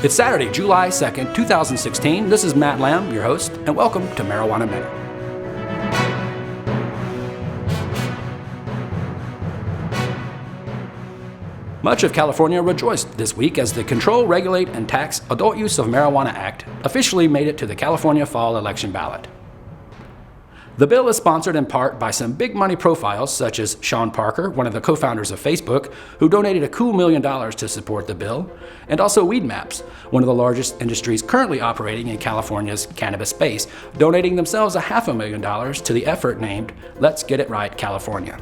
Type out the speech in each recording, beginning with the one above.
It's Saturday, July 2nd, 2016. This is Matt Lamb, your host, and welcome to Marijuana Minute. Much of California rejoiced this week as the Control, Regulate, and Tax Adult Use of Marijuana Act officially made it to the California fall election ballot. The bill is sponsored in part by some big money profiles such as Sean Parker, one of the co-founders of Facebook, who donated a cool $1 million to support the bill, and also Weed Maps, one of the largest industries currently operating in California's cannabis space, donating themselves $500,000 to the effort named Let's Get It Right California.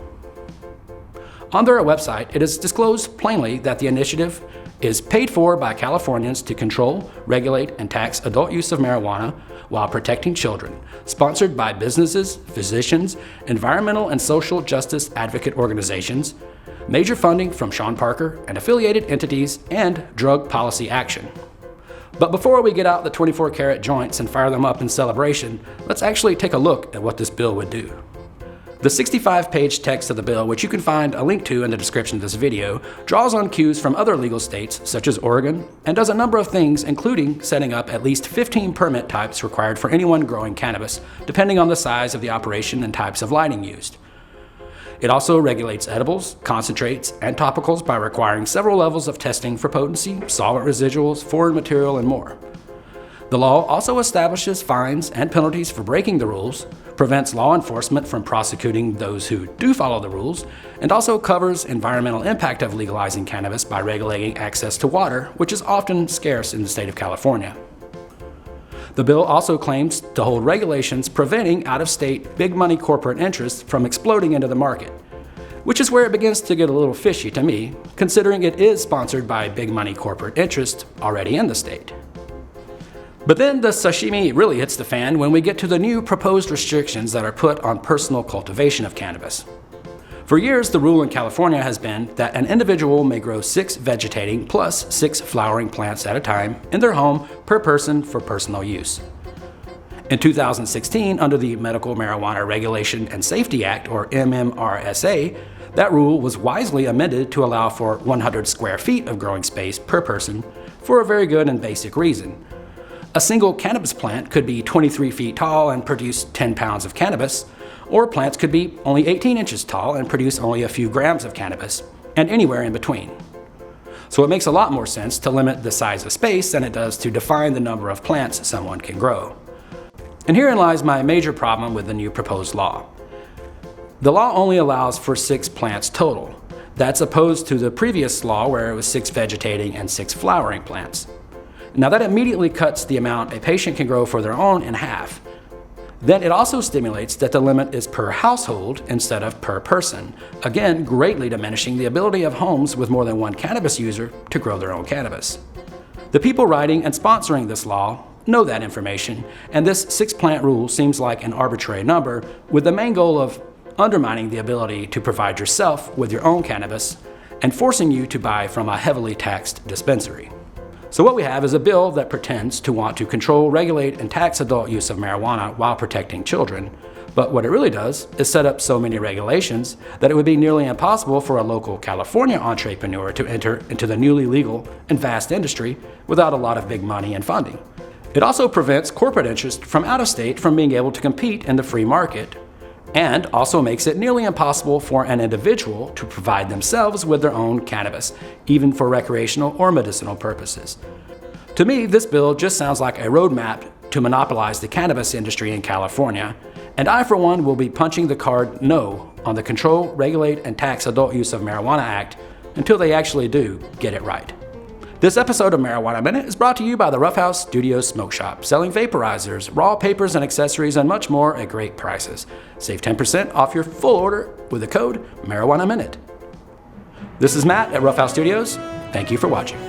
On their website, it is disclosed plainly that the initiative is paid for by Californians to control, regulate, and tax adult use of marijuana while protecting children, sponsored by businesses, physicians, environmental and social justice advocate organizations, major funding from Sean Parker and affiliated entities, and drug policy action. But before we get out the 24 karat joints and fire them up in celebration, let's actually take a look at what this bill would do. The 65-page text of the bill, which you can find a link to in the description of this video, draws on cues from other legal states, such as Oregon, and does a number of things, including setting up at least 15 permit types required for anyone growing cannabis, depending on the size of the operation and types of lighting used. It also regulates edibles, concentrates, and topicals by requiring several levels of testing for potency, solvent residuals, foreign material, and more. The law also establishes fines and penalties for breaking the rules, prevents law enforcement from prosecuting those who do follow the rules, and also covers environmental impact of legalizing cannabis by regulating access to water, which is often scarce in the state of California. The bill also claims to hold regulations preventing out-of-state big money corporate interests from exploding into the market, which is where it begins to get a little fishy to me, considering it is sponsored by big money corporate interests already in the state. But then the sashimi really hits the fan when we get to the new proposed restrictions that are put on personal cultivation of cannabis. For years, the rule in California has been that an individual may grow 6 vegetating plus 6 flowering plants at a time in their home per person for personal use. In 2016, under the Medical Marijuana Regulation and Safety Act, or MMRSA, that rule was wisely amended to allow for 100 square feet of growing space per person for a very good and basic reason. A single cannabis plant could be 23 feet tall and produce 10 pounds of cannabis, or plants could be only 18 inches tall and produce only a few grams of cannabis, and anywhere in between. So it makes a lot more sense to limit the size of space than it does to define the number of plants someone can grow. And herein lies my major problem with the new proposed law. The law only allows for 6 plants total. That's opposed to the previous law where it was 6 vegetating and 6 flowering plants. Now that immediately cuts the amount a patient can grow for their own in half. Then it also stimulates that the limit is per household instead of per person, again greatly diminishing the ability of homes with more than one cannabis user to grow their own cannabis. The people writing and sponsoring this law know that information, and this 6-plant rule seems like an arbitrary number with the main goal of undermining the ability to provide yourself with your own cannabis and forcing you to buy from a heavily taxed dispensary. So what we have is a bill that pretends to want to control, regulate, and tax adult use of marijuana while protecting children. But what it really does is set up so many regulations that it would be nearly impossible for a local California entrepreneur to enter into the newly legal and vast industry without a lot of big money and funding. It also prevents corporate interest from out of state from being able to compete in the free market, and also makes it nearly impossible for an individual to provide themselves with their own cannabis, even for recreational or medicinal purposes. To me, this bill just sounds like a roadmap to monopolize the cannabis industry in California, and I, for one, will be punching the card no on the Control, Regulate, and Tax Adult Use of Marijuana Act until they actually do get it right. This episode of Marijuana Minute is brought to you by the Rough House Studios Smoke Shop, selling vaporizers, raw papers and accessories, and much more at great prices. Save 10% off your full order with the code Marijuana Minute. This is Matt at Rough House Studios. Thank you for watching.